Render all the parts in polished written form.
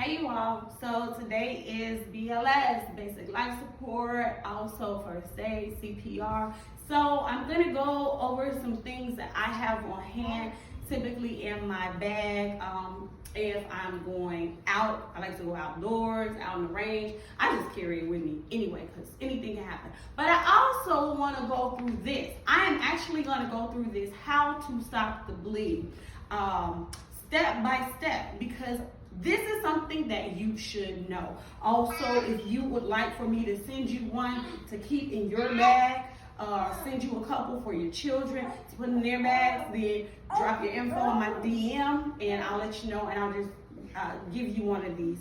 Hey you all, so today is BLS, basic life support, also first aid, CPR. So I'm going to go over some things that I have on hand, typically in my bag. If I'm going out, I like to go outdoors, out in the range. I just carry it with me anyway because anything can happen. But I also want to go through this. I am actually going to go through this, how to stop the bleed, step by step, because this is something that you should know. Also, if you would like for me to send you one to keep in your bag, send you a couple for your children to put in their bags, then drop your info on my DM and I'll let you know, and I'll just give you one of these.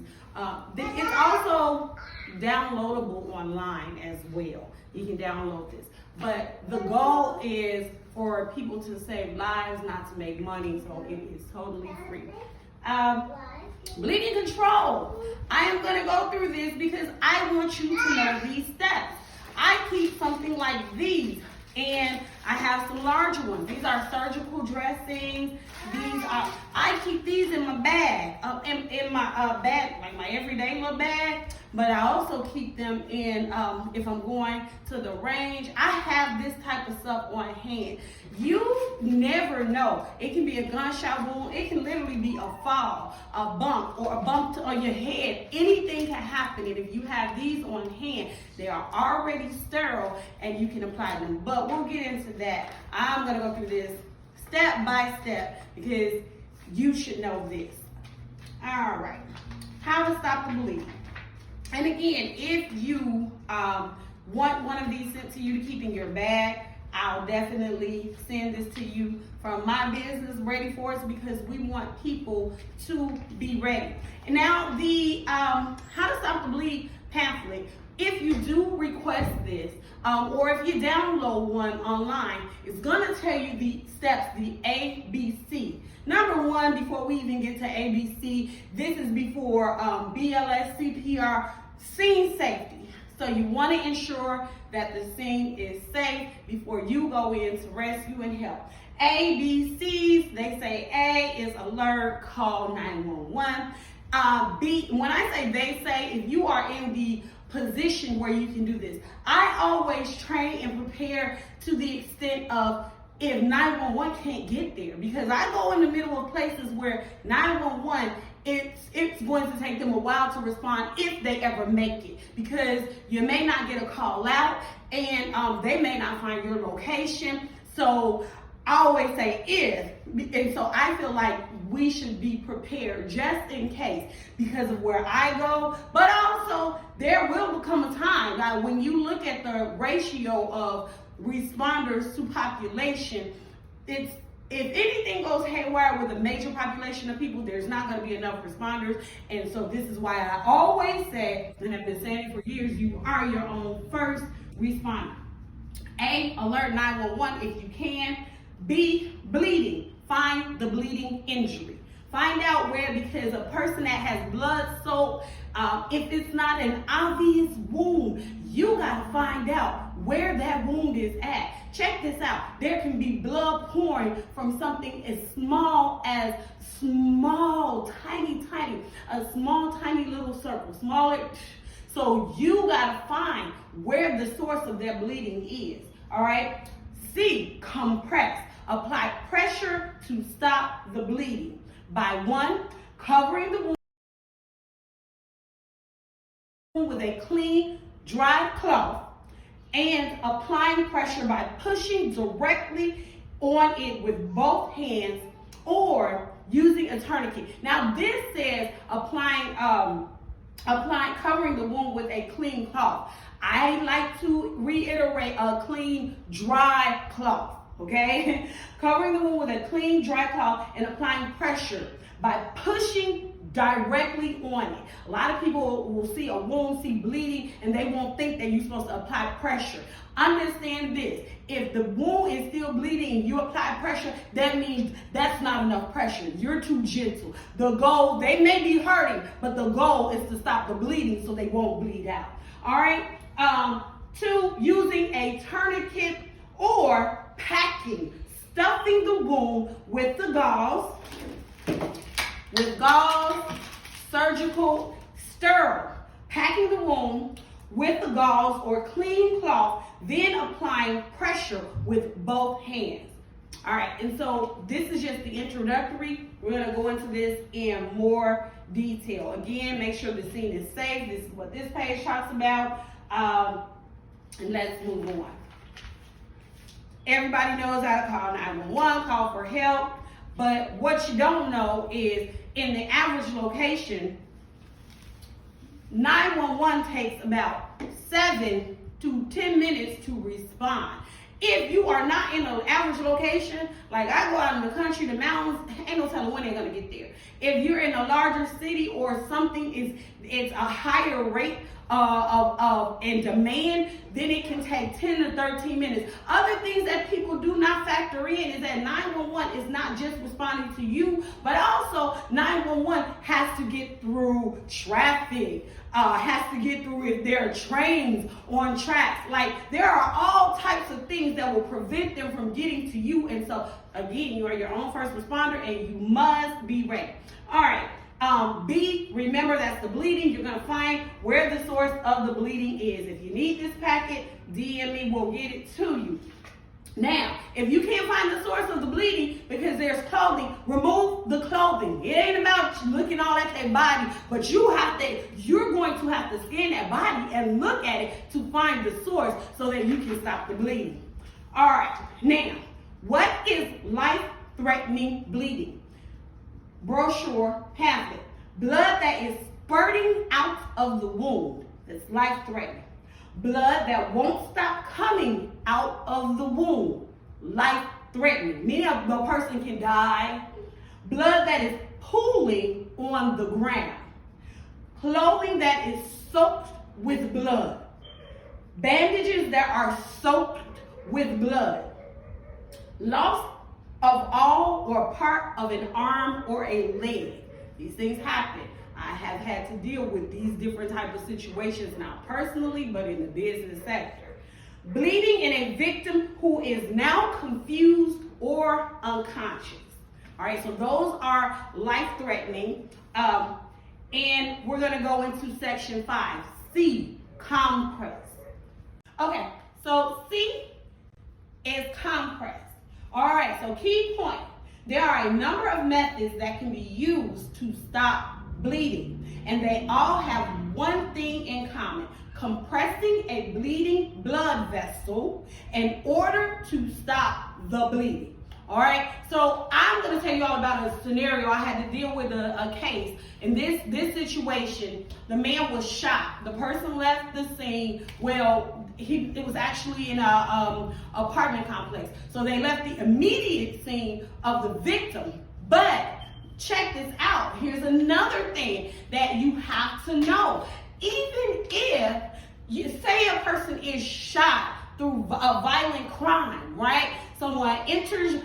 It's also downloadable online as well. You can download this. But the goal is for people to save lives, not to make money, so it is totally free. Bleeding control. I am going to go through this because I want you to know these steps. I keep something like these, and I have some larger ones. These are surgical dressings. I keep these in my bag, in my bag, like my everyday little bag. But I also keep them in, if I'm going to the range, I have this type of stuff on hand. You never know. It can be a gunshot wound. It can literally be a fall, a bump, or a bump on your head. Anything can happen. And if you have these on hand, they are already sterile and you can apply them. But we'll get into that. I'm going to go through this step by step because you should know this. All right. How to stop the bleeding. And again, if you want one of these sent to you to keep in your bag, I'll definitely send this to you from my business, Ready For It, because we want people to be ready. And now the How to Stop the Bleed pamphlet, if you do request this, or if you download one online, it's gonna tell you the steps, the ABC. Number one, before we even get to ABC, this is before BLS, CPR, scene safety. So you want to ensure that the scene is safe before you go in to rescue and help. ABCs, they say A is alert, call 911. B, when I say they say, if you are in the position where you can do this, I always train and prepare to the extent of if 911 can't get there, because I go in the middle of places where 911, it's going to take them a while to respond if they ever make it, because you may not get a call out and they may not find your location. So I always say if, and so I feel like we should be prepared just in case because of where I go. But also there will become a time when you look at the ratio of responders to population, if anything goes haywire with a major population of people, there's not going to be enough responders. And so this is why I always say, and I've been saying it for years, you are your own first responder. A, alert 911 if you can. B, bleeding. Find the bleeding injury. Find out where, because a person that has blood soaked, if it's not an obvious wound, you gotta find out where that wound is at. Check this out. There can be blood pouring from something as small as a small, tiny little circle, smaller. So you gotta find where the source of their bleeding is, all right? C, compress. Apply pressure to stop the bleeding by 1, covering the wound with a clean, dry cloth, and applying pressure by pushing directly on it with both hands or using a tourniquet. Now this says applying covering the wound with a clean cloth. I like to reiterate a clean, dry cloth. Okay, covering the wound with a clean, dry cloth and applying pressure by pushing directly on it. A lot of people will see a wound, see bleeding, and they won't think that you're supposed to apply pressure. Understand this: if the wound is still bleeding and you apply pressure, that means that's not enough pressure. You're too gentle. The goal, they may be hurting, but the goal is to stop the bleeding so they won't bleed out. All right. 2, using a tourniquet or packing, stuffing the wound with the gauze, surgical, sterile, packing the wound with the gauze or clean cloth, then applying pressure with both hands. All right, and so this is just the introductory. We're going to go into this in more detail. Again, make sure the scene is safe. This is what this page talks about. And let's move on. Everybody knows how to call 911, call for help. But what you don't know is in the average location, 911 takes about 7 to 10 minutes to respond. If you are not in an average location, like I go out in the country, the mountains, ain't no telling when they're gonna get there. If you're in a larger city or something it's a higher rate and demand, then it can take 10 to 13 minutes. Other things that people do not factor in is that 911 is not just responding to you, but also 911 has to get through traffic, has to get through if there are trains on tracks. Like, there are all types of things that will prevent them from getting to you. And so, again, you are your own first responder and you must be ready. All right. B, remember that's the bleeding. You're going to find where the source of the bleeding is. If you need this packet, DM me, we'll get it to you. Now, if you can't find the source of the bleeding because there's clothing, remove the clothing. It ain't about looking all at their body, but you're going to have to scan that body and look at it to find the source so that you can stop the bleeding. All right, now, what is life-threatening bleeding? Brochure pamphlet. Blood that is spurting out of the wound. That's life-threatening. Blood that won't stop coming out of the wound. Life-threatening. Meaning the person can die. Blood that is pooling on the ground. Clothing that is soaked with blood. Bandages that are soaked with blood. Loss of all or part of an arm or a leg. These things happen. I have had to deal with these different types of situations, not personally, but in the business sector. Bleeding in a victim who is now confused or unconscious. All right, so those are life-threatening. And we're going to go into section 5, C, compress. Okay, so C is compress. All right, so key point. There are a number of methods that can be used to stop bleeding, and they all have one thing in common: compressing a bleeding blood vessel in order to stop the bleeding. All right, so I'm going to tell you all about a scenario. I had to deal with a case. In this situation, the man was shot. The person left the scene. Well, it was actually in a apartment complex. So they left the immediate scene of the victim. But check this out. Here's another thing that you have to know. Even if you say a person is shot through a violent crime, right? Someone enters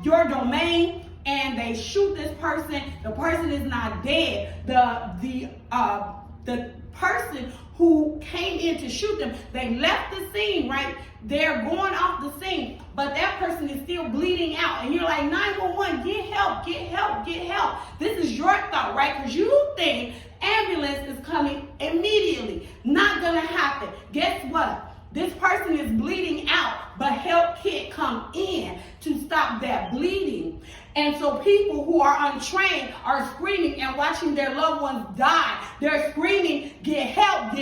your domain and they shoot this person. The person is not dead. The person who came in to shoot them, they left the scene, right? They're going off the scene, but that person is still bleeding out. And you're like, 911, get help, get help, get help. This is your thought, right? Because you think ambulance is coming immediately. Not gonna happen. Guess what? This person is bleeding out, but help can't come in to stop that bleeding. And so people who are untrained are screaming and watching their loved ones die. They're screaming, get help,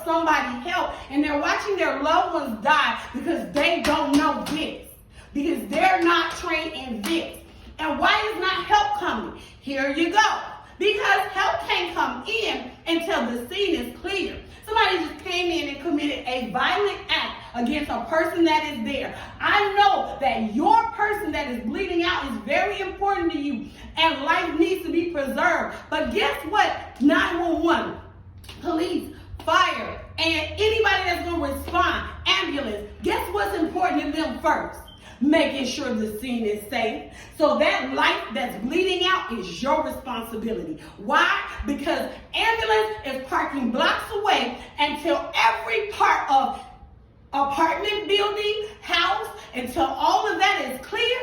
somebody help. And they're watching their loved ones die because they don't know this. Because they're not trained in this. And why is not help coming? Here you go. Because help can't come in until the scene is clear. Somebody just came in and committed a violent act against a person that is there. I know that your person that is bleeding out is very important to you and life needs to be preserved. But guess what? 911, police, fire, and anybody that's going to respond, ambulance, guess what's important to them first? Making sure the scene is safe. So that life that's bleeding out is your responsibility. Why? Because ambulance is parking blocks away until every part of apartment building, house, until all of that is clear.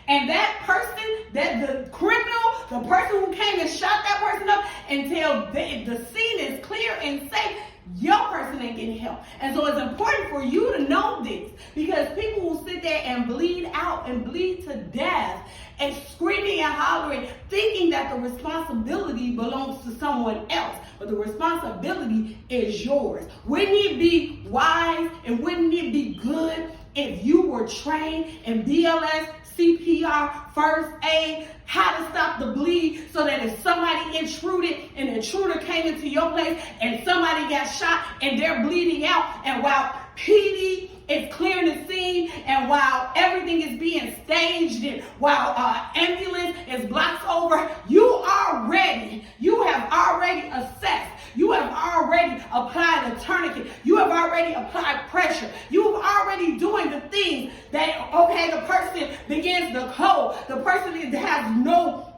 And that person, that the criminal, the person who came and shot that person up, until the scene is clear and safe, your person ain't getting help. And so it's important for you to know this, because people will sit there and bleed out and bleed to death and screaming and hollering, thinking that the responsibility belongs to someone else. But the responsibility is yours. Wouldn't it be wise and wouldn't it be good if you were trained in BLS, CPR, first aid, how to stop the bleed, so that if somebody intruded, an intruder came into your place and somebody got shot and they're bleeding out, and while PD is clearing the scene, and while everything is being staged, and while ambulance is blocked over, you have already assessed, you have already applied a tourniquet, you have already applied pressure, you have already doing the things that, okay, the person begins to cold, the person has no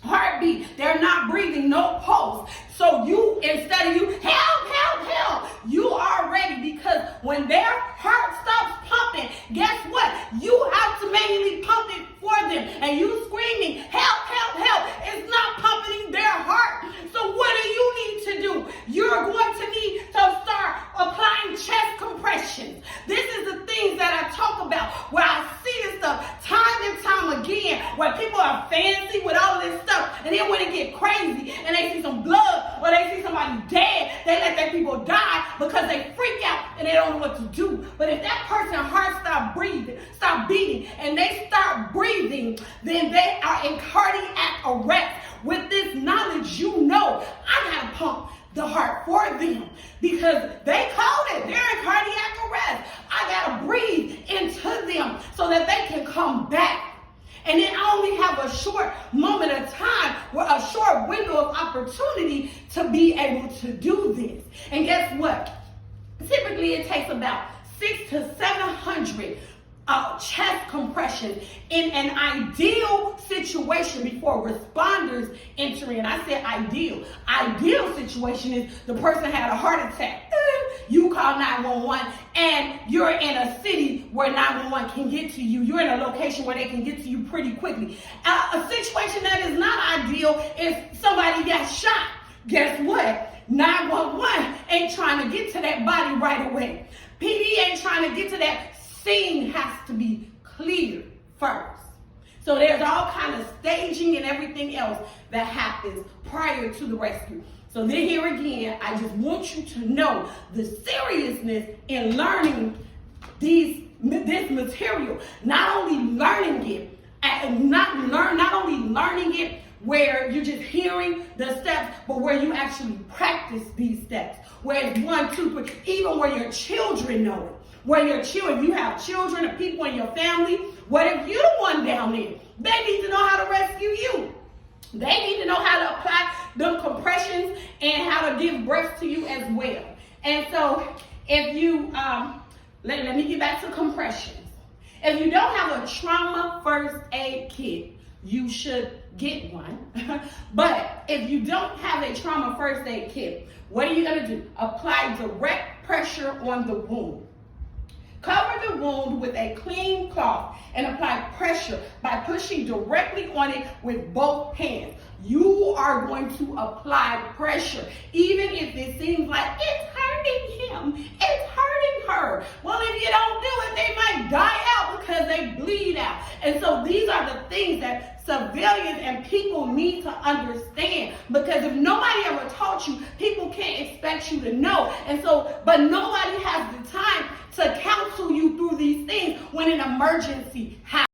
heartbeat, they're not breathing, no pulse. So you, instead of you, help, you are ready, because when their heart stops pumping, guess what? You have to manually pump it for them. And you screaming, help, it's not pumping their heart. So what do you need to do? You're going to need to start applying chest compressions. This is the things that I talk about, where I see this stuff time and time again, where people are fancy with all of this stuff, and then when it get crazy and they see some blood or they see somebody dead, they let their people die because they freak out and they don't know what to do. But if that person's heart stop beating, and they start breathing, then they are in cardiac arrest. With this knowledge, you know, I gotta pump the heart for them, because they called it. They're in cardiac arrest. I gotta breathe into them so that they can come back. And then I only have a short moment of time, or a short window of opportunity to be able to do this. And guess what? Typically it takes about 600 to 700 chest compressions in an ideal situation before responders enter in. I said ideal. Ideal situation is the person had a heart attack. You call 911 and you're in a city where 911 can get to you. You're in a location where they can get to you pretty quickly. A situation that is not ideal is somebody got shot. Guess what? 911 ain't trying to get to that body right away. PD ain't trying to get to that. Scene has to be cleared first. So there's all kind of staging and everything else that happens prior to the rescue. So then here again, I just want you to know the seriousness in learning this material. Not only learning it, not only learning it where you're just hearing the steps, but where you actually practice these steps. Where it's 1, 2, 3, even where your children know it. Where your children, if you have children or people in your family, what if you're the one down there? They need to know how to rescue you. They need to know how to apply them compressions and how to give breath to you as well. And so if you, let me get back to compressions. If you don't have a trauma first aid kit, you should get one. But if you don't have a trauma first aid kit, what are you going to do? Apply direct pressure on the wound. Cover the wound with a clean cloth and apply pressure by pushing directly on it with both hands. You are going to apply pressure, even if it seems like it's hurting him, it's hurting her. Well, if you don't do it, they might die out because they bleed out. And so these are the things that civilians and people need to understand, because if nobody ever taught you, people can't expect you to know. And so, but nobody has the time to counsel you through these things when an emergency happens.